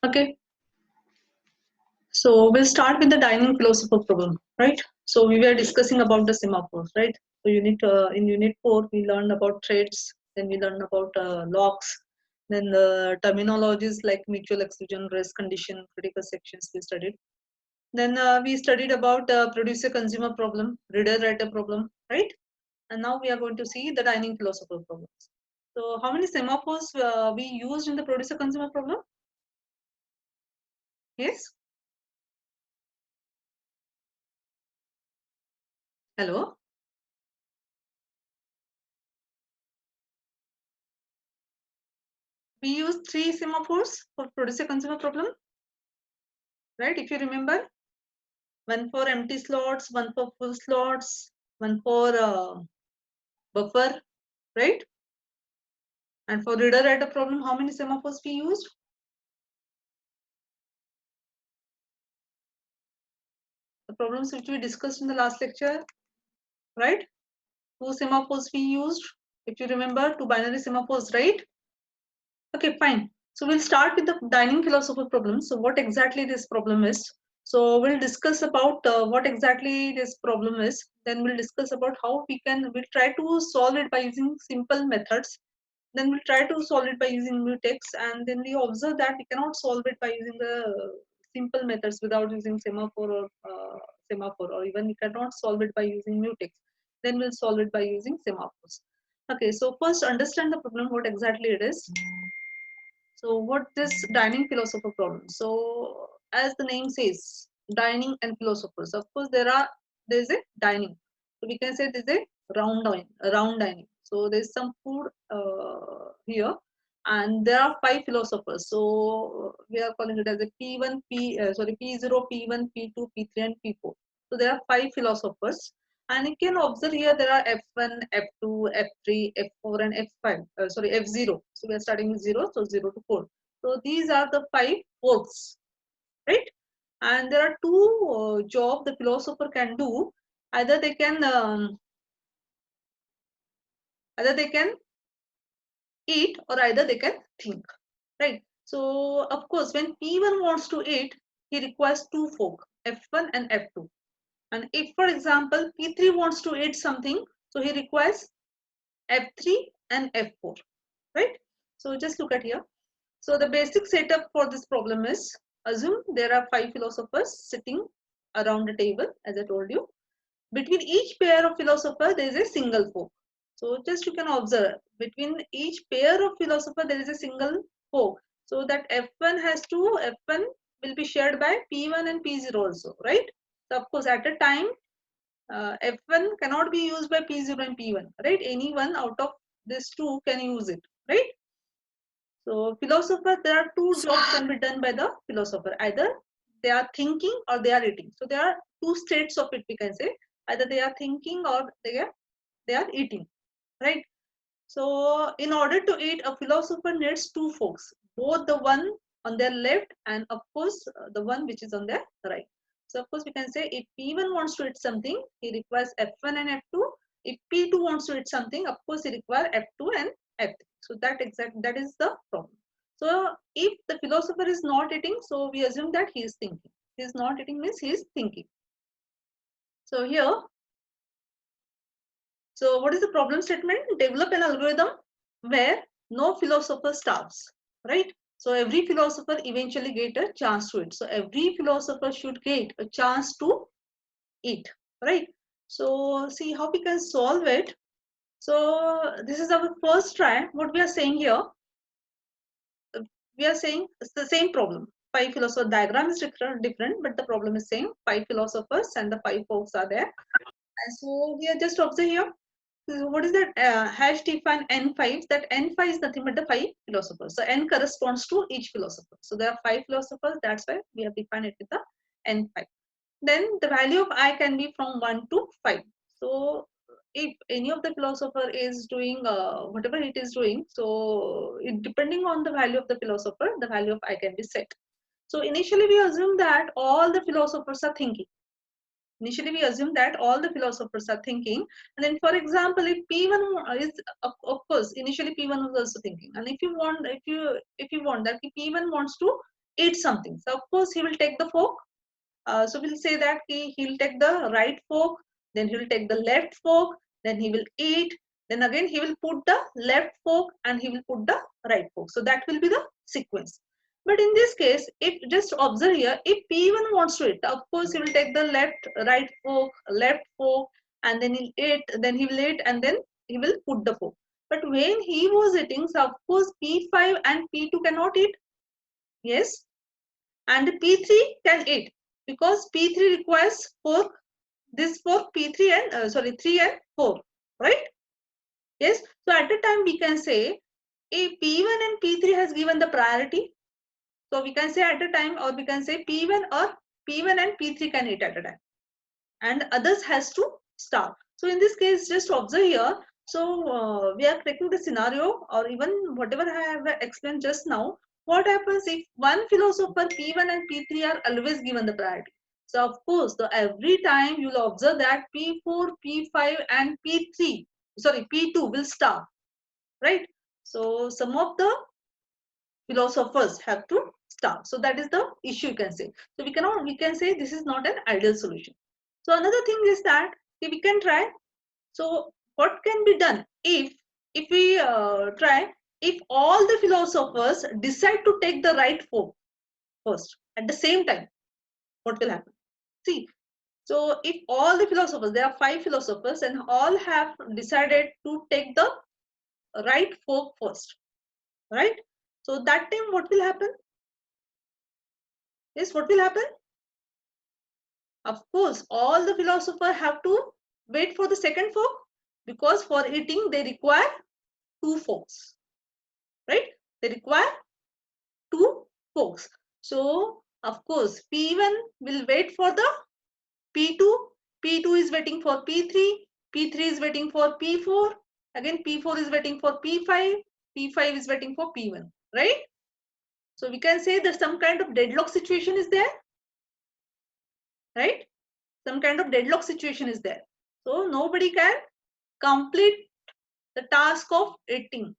Okay, so we'll start with the dining philosopher problem, right? So we were discussing about the semaphores, right? So in unit 4 we learned about traits, then we learned about locks, then the terminologies like mutual exclusion, rest condition, critical sections we studied. Then we studied about producer-consumer problem, reader-writer problem, right? And now we are going to see the dining philosopher problems. So how many semaphores we used in the producer-consumer problem? Yes. Hello. We used 3 semaphores for producer-consumer problem, right? If you remember, one for empty slots, one for full slots, one for buffer, right? And for reader-writer problem, how many semaphores we used? The problems which we discussed in the last lecture, right? 2 semaphores we used. If you remember, 2 binary semaphores, right? Okay, fine. So we'll start with the dining philosopher problem. So what exactly this problem is? So we'll discuss about what exactly this problem is. Then we'll discuss about how we'll try to solve it by using simple methods. Then we'll try to solve it by using mutex, and then we observe that we cannot solve it by using the simple methods without using semaphore, or even we cannot solve it by using mutex. Then we'll solve it by using semaphores. Okay, so first understand the problem, what exactly it is. So what this dining philosopher problem? So as the name says, dining and philosophers. Of course, there is a dining. So we can say there is a round dining. So there's some food here, and there are 5 philosophers. So we are calling it as a P1, P0, P1, P2, P3, and P4. So there are 5 philosophers. And you can observe here there are F1, F2, F3, F4 and F5. F0. So we are starting with 0, so 0 to 4. So these are the 5 forks, right? And there are 2 jobs the philosopher can do. Either they can eat, or either they can think, right? So of course, when P1 wants to eat, he requires 2 fork, F1 and F2. And if, for example, P3 wants to eat something, so he requires F3 and F4, right? So just look at here. So the basic setup for this problem is, assume there are 5 philosophers sitting around a table, as I told you. Between each pair of philosophers, there is a single fork. So just you can observe, between each pair of philosophers, there is a single fork. So that F1 will be shared by P1 and P0 also, right? So of course, at a time, F1 cannot be used by P0 and P1, right? Anyone out of these 2 can use it, right? So philosopher, there are 2 jobs can be done by the philosopher. Either they are thinking or they are eating. So there are 2 states of it, we can say. Either they are thinking or they are eating, right? So in order to eat, a philosopher needs 2 forks, both the one on their left and of course the one which is on their right. So of course we can say if P1 wants to eat something, he requires F1 and F2. If P2 wants to eat something, of course he requires F2 and F3. So that is the problem. So if the philosopher is not eating, so we assume that he is thinking. He is not eating means he is thinking. So here, so what is the problem statement? Develop an algorithm where no philosopher starves, right? So every philosopher eventually get a chance to eat. So every philosopher should get a chance to eat, right? So see how we can solve it. So this is our first try. What we are saying here, we are saying it's the same problem. 5 philosopher diagram is different, but the problem is same. 5 philosophers and the 5 folks are there. And so we are just observe here. So what is that hash define n5? That n5 is nothing but the 5 philosophers. So n corresponds to each philosopher. So there are 5 philosophers. That's why we have defined it with the n5. Then the value of I can be from 1 to 5. So if any of the philosopher is doing whatever it is doing, so depending on the value of the philosopher, the value of I can be set. So initially we assume that all the philosophers are thinking. Initially we assume that all the philosophers are thinking, and then for example if P1 is of course initially P1 was also thinking, and if you want that P1 wants to eat something. So of course he will take the fork. So we'll say that he'll take the right fork, then he'll take the left fork, then he will eat, then again he will put the left fork and he will put the right fork. So that will be the sequence. But in this case, if just observe here, if P1 wants to eat, of course he will take the right fork, and then he'll eat, then he will eat, and then he will put the fork. But when he was eating, so of course P5 and P2 cannot eat. Yes, and P3 can eat because P3 requires fork. This fork P3 and 3 and 4, right? Yes. So at the time we can say a P1 and P3 has given the priority. So we can say at the time, or we can say P1 and P3 can eat at a time, and others has to starve. So in this case, just observe here. So we are taking the scenario, or even whatever I have explained just now. What happens if one philosopher P1 and P3 are always given the priority? So of course, every time you will observe that P4, P5 and P2 will starve, right? So some of the philosophers have to starve. So that is the issue, you can say. So we can say this is not an ideal solution. So another thing is that we can try. So what can be done if we try, if all the philosophers decide to take the right fork first at the same time, what will happen? See, so if all the philosophers, there are 5 philosophers, and all have decided to take the right fork first, right? So that time what will happen? Yes, what will happen? Of course, all the philosophers have to wait for the second fork, because for eating they require 2 forks, right? They require 2 forks. So of course P1 will wait for the P2, P2 is waiting for P3, P3 is waiting for P4, again P4 is waiting for P5, P5 is waiting for P1, right? So we can say that some kind of deadlock situation is there, right? Some kind of deadlock situation is there. So nobody can complete the task of eating,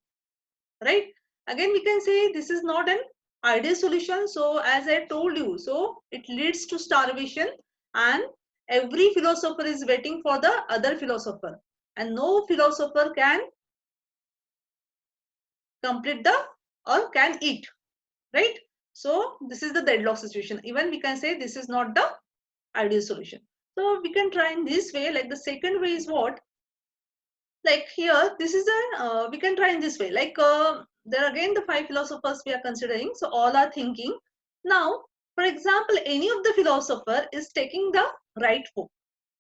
right? Again, we can say this is not an ideal solution. So as I told you, so it leads to starvation, and every philosopher is waiting for the other philosopher, and no philosopher can complete the or can eat, right? So this is the deadlock situation. Even we can say this is not the ideal solution. So we can try in this way. Like the second way is what? Like here, this is a we can try in this way. Like there again the 5 philosophers we are considering. So all are thinking. Now, for example, any of the philosopher is taking the right fork.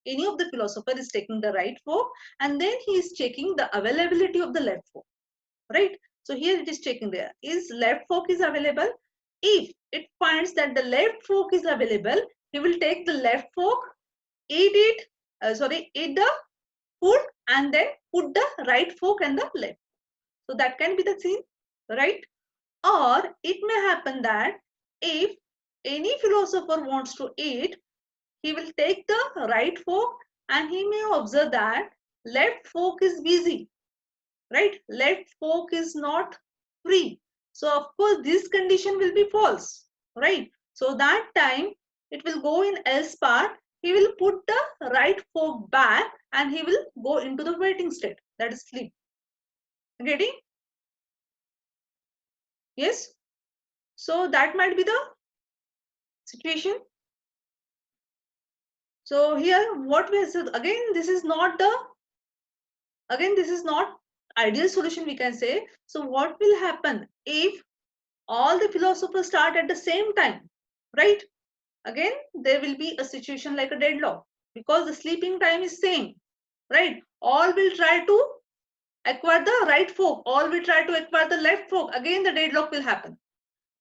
Any of the philosopher is taking the right fork, and then he is checking the availability of the left fork, right? So here it is checking there. Is left fork is available? If it finds that the left fork is available, he will take the left fork, eat it, eat the food, and then put the right fork and the left. So that can be the scene, right? Or it may happen that if any philosopher wants to eat, he will take the right fork, and he may observe that left fork is busy, right? Left fork is not free. So of course this condition will be false, right? So that time it will go in else part. He will put the right fork back and he will go into the waiting state, that is sleep. Getting? Yes. So that might be the situation. So here what we said, again this is not ideal solution, we can say. So what will happen if all the philosophers start at the same time, right? Again there will be a situation like a deadlock, because the sleeping time is same, right? All will try to acquire the right fork, all will try to acquire the left fork, again the deadlock will happen.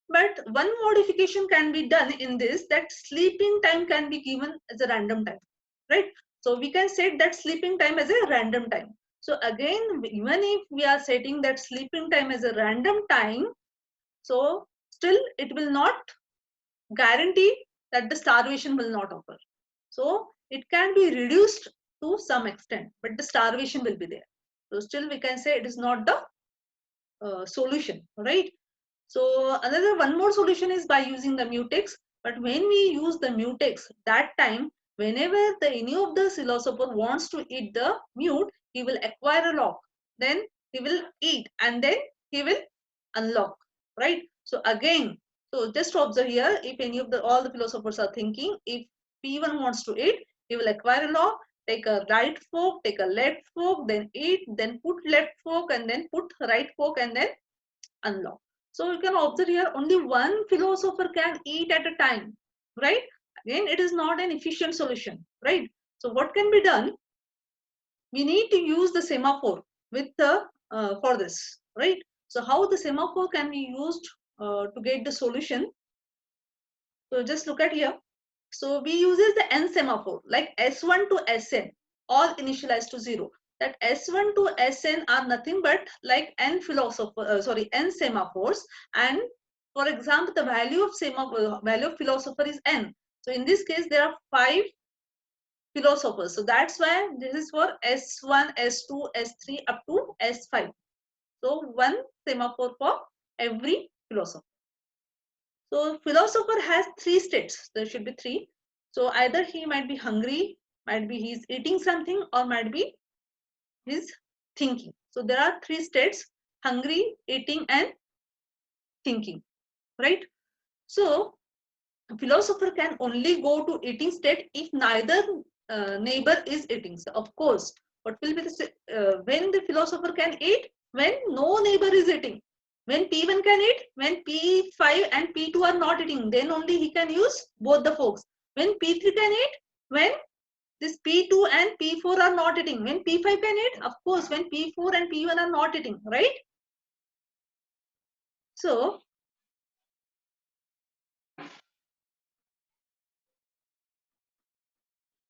But one modification can be done in this, that sleeping time can be given as a random time, right? So we can set that sleeping time as a random time. So again, even if we are setting that sleeping time as a random time, so still it will not guarantee that the starvation will not occur. So it can be reduced to some extent, but the starvation will be there. So still we can say it is not the solution, right? So another one more solution is by using the mutex. But when we use the mutex, that time whenever any of the philosopher wants to eat the mute, he will acquire a lock. Then he will eat and then he will unlock, right? So again, so just observe here, if any of the all the philosophers are thinking, if P1 wants to eat, he will acquire a lock, take a right fork, take a left fork, then eat, then put left fork and then put right fork and then unlock. So you can observe here only one philosopher can eat at a time, right? Again, it is not an efficient solution, right? So what can be done? We need to use the semaphore with the for this, right? So how the semaphore can be used to get the solution? So just look at here. So we uses the n semaphore like S1 to Sn all initialized to 0. That S1 to Sn are nothing but like n n semaphores, and for example the value of value of philosopher is n. So in this case there are 5 philosophers. So that's why this is for S1, S2, S3 up to S5. So one semaphore for every philosopher. So philosopher has 3 states. There should be 3. So either he might be hungry, might be he's eating something, or might be he's thinking. So there are 3 states: hungry, eating, and thinking, right? So philosopher can only go to eating state if neither neighbor is eating. So of course, what will be the when the philosopher can eat? When no neighbor is eating. When P1 can eat, when P5 and P2 are not eating, then only he can use both the forks. When P3 can eat, when this P2 and P4 are not eating. When P5 can eat, of course, when P4 and P1 are not eating, right? So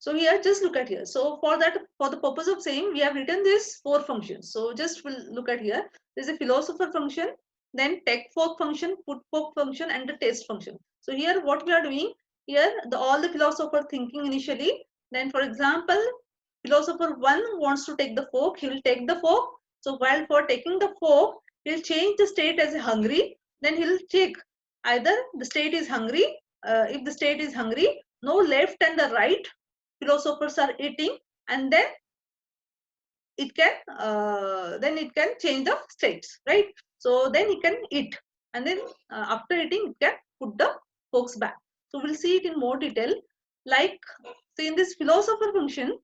So here, just look at here. So for that, for the purpose of saying, we have written these 4 functions. So just we'll look at here. There's a philosopher function, then tech fork function, put fork function, and the test function. So here, what we are doing here, all the philosopher thinking initially. Then, for example, philosopher 1 wants to take the fork. He will take the fork. So while for taking the fork, he'll change the state as a hungry. Then he'll check either the state is hungry. If the state is hungry, no left and the right philosophers are eating, and then it can change the states, right? So then it can eat, and then after eating it can put the forks back. So we'll see it in more detail. Like, see, in this philosopher function,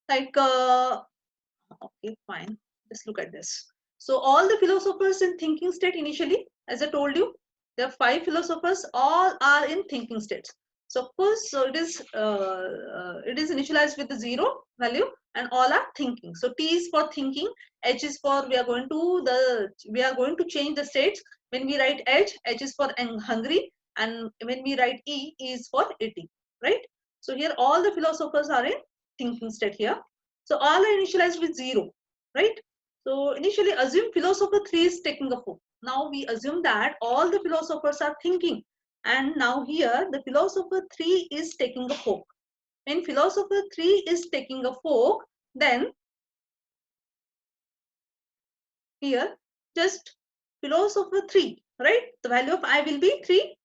like okay, fine, just look at this. So all the philosophers in thinking state initially, as I told you, there are 5 philosophers, all are in thinking states. So of course, so it is initialized with the 0 value, and all are thinking. So T is for thinking, H is for we are going to change the states. When we write H is for hungry, and when we write E is for eating, right? So here all the philosophers are in thinking state here. So all are initialized with 0, right? So initially assume philosopher 3 is taking a fork. Now we assume that all the philosophers are thinking, and now here the philosopher 3 is taking a fork. When philosopher 3 is taking a fork, then here just philosopher 3, right? The value of I will be 3.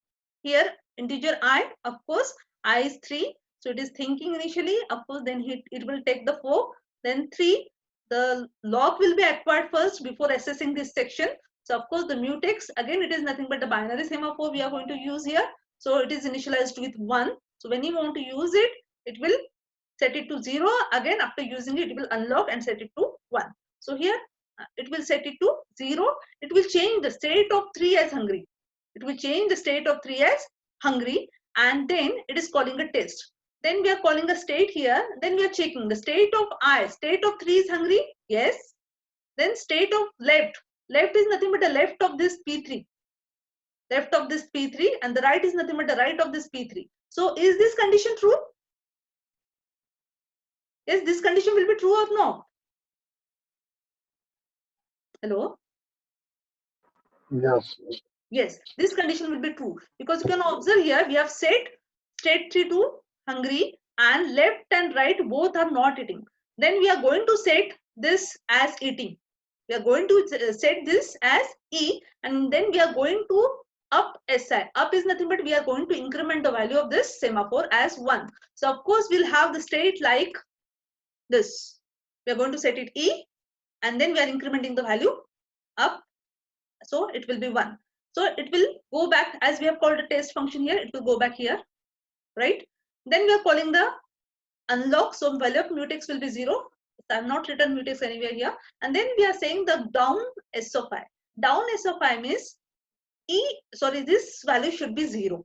Here integer I, of course, I is 3. So it is thinking initially, of course, then it will take the fork, then 3. The lock will be acquired first before assessing this section. So of course the mutex, again it is nothing but the binary semaphore we are going to use here. So it is initialized with 1. So when you want to use it, it will set it to 0. Again after using it, it will unlock and set it to 1. So here it will set it to 0. It will change the state of 3 as hungry. It will change the state of 3 as hungry, and then it is calling a test. Then we are calling a state here. Then we are checking the state of I. State of 3 is hungry. Yes. Then state of left. Left is nothing but the left of this P3. Left of this P3, and the right is nothing but the right of this P3. So is this condition true? Yes, this condition will be true or no? Hello? Yes. Yes, this condition will be true, because you can observe here we have set state 3 to hungry, and left and right both are not eating. Then we are going to set this as eating. We are going to set this as E, and then we are going to up SI. Up is nothing but we are going to increment the value of this semaphore as 1. So of course we'll have the state like this. We are going to set it E, and then we are incrementing the value up, so it will be 1. So it will go back, as we have called a test function here, it will go back here, right? Then we are calling the unlock, so value of mutex will be 0. I have not written mutex anywhere here. And then we are saying the down S of I. Down S of I means this value should be 0.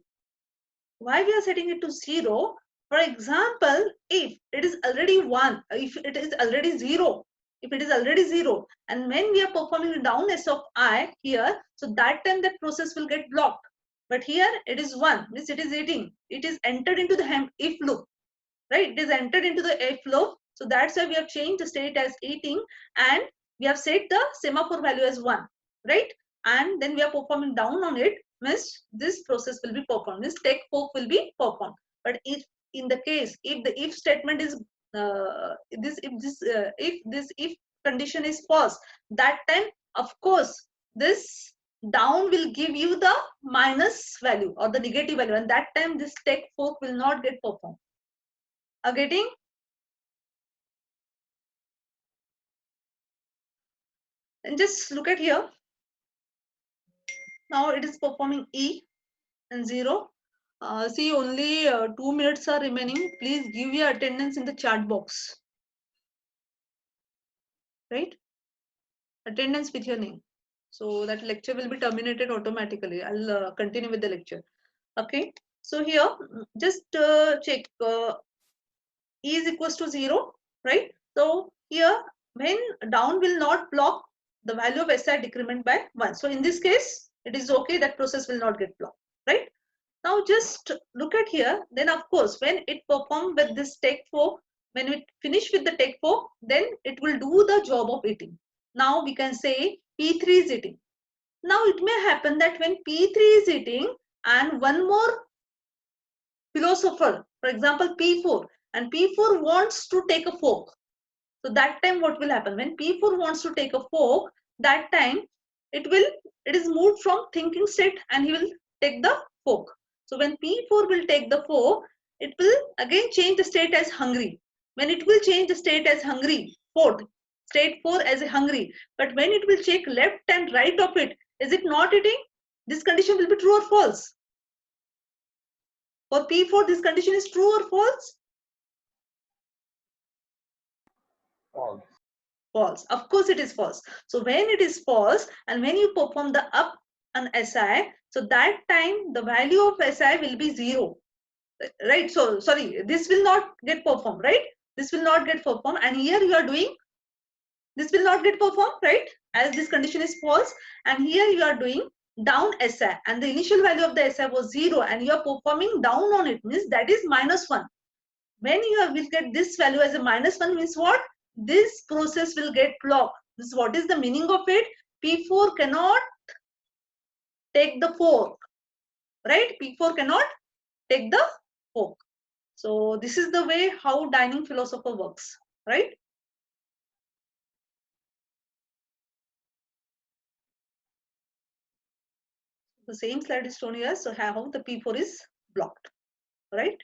Why we are setting it to 0? For example, if it is already 1, if it is already 0, if it is already 0, and when we are performing down S of I here, so that time that process will get blocked. But here it is 1, means it is eating. It is entered into the if loop, right? It is entered into the if loop. So that's why we have changed the state as eating, and we have set the semaphore value as 1, right? And then we are performing down on it, means this process will be performed, this take fork will be performed. But if in the case, if the if statement is if if condition is false, that time of course this down will give you the minus value or the negative value, and that time this take fork will not get performed. Are getting? And just look at here. Now it is performing E and 0. See, only 2 minutes are remaining. Please give your attendance in the chat box. Right? Attendance with your name. So that lecture will be terminated automatically. I'll continue with the lecture. Okay. So here, just check E is equals to 0. Right? So here, when down will not block, the value of SI decrement by 1. So in this case, it is okay, that process will not get blocked. Right? Now just look at here, then of course when it perform with this take fork, when it finish with the take fork, then it will do the job of eating. Now we can say P3 is eating. Now it may happen that when P3 is eating and one more philosopher, for example P4, and P4 wants to take a fork. So that time what will happen? When P4 wants to take a fork, that time it is moved from thinking state and he will take the fork. So when P4 will take the fork, it will again change the state as hungry. When it will change the state as hungry, state 4 as a hungry, but when it will check left and right of it, is it not eating? This condition will be true or false? For P4, this condition is true or false? False. False. Of course it is false. So when it is false and when you perform the up on SI, so that time the value of SI will be 0. Right? So sorry, this will not get performed, right? This will not get performed, and here you are doing, this will not get performed, right? As this condition is false, and here you are doing down SI, and the initial value of the SI was 0, and you are performing down on it, means that is -1. When you will get this value as a -1, means what? This process will get blocked. This is what is the meaning of it? P4 cannot take the fork, right? P4 cannot take the fork. So this is the way how dining philosopher works, right? The same slide is shown here. So how the P4 is blocked, right?